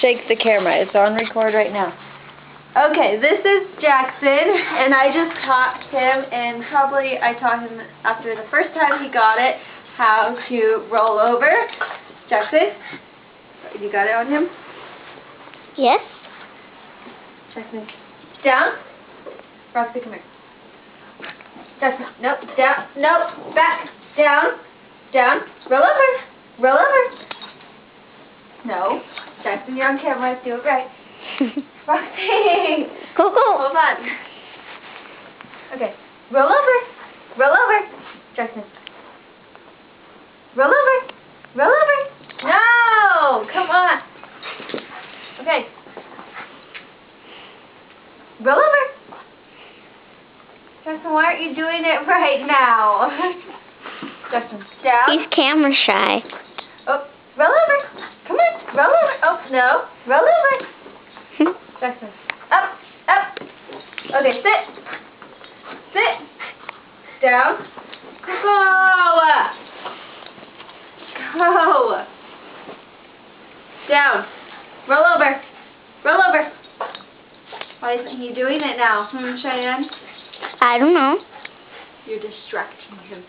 shake the camera. It's on record right now. Okay, this is Jackson, and I just taught him, and probably I taught him after the first time he got it, how to roll over. Jackson, you got it on him? Yes. Jackson, down. Roxy, come here. Jackson, nope, down, nope, back, down, down, roll over, roll over. No, Jackson, you're on camera, let's do it right. Roxy! Go, go. Hold on. Okay, roll over, roll over. Jackson. Roll over, roll over. No, come on. Okay. Roll over. Jackson, why aren't you doing it right now? Jackson, down. He's camera shy. Oh, roll over. Come on, roll over. Oh, no, roll over. Jackson, up, up. Okay, sit. Sit. Down. Go. Go. Down. Roll over. Roll over. Why isn't he doing it now? Cheyenne? I don't know. You're distracting him.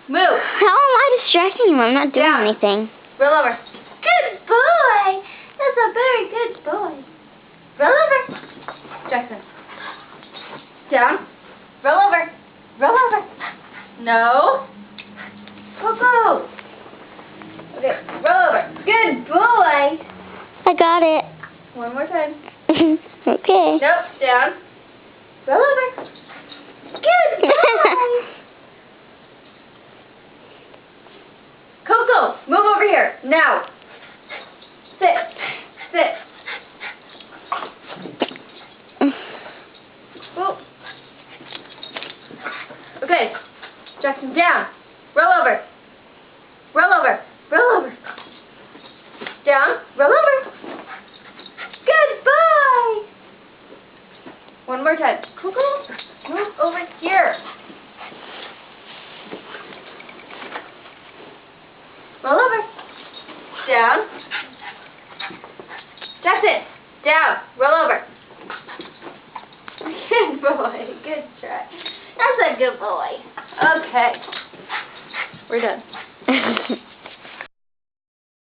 Move. How am I distracting him? I'm not doing Down. anything. Roll over. Good boy. That's a very good boy. Roll over. Jackson. Down. Roll over. Roll over. No. Go, go. Okay, roll over. Good boy. I got it. One more time. Okay. Nope, down. Roll over. Good boy. Coco, move over here. Now. Sit. Sit. Whoa. Okay. Jackson, down. Roll over. Roll over. Roll over. Down. Roll over. Good boy. One more time. Coco, move over here. Roll over. Down. Jackson, down. Roll over. Good boy. Good try. That's a good boy. Okay. We're done.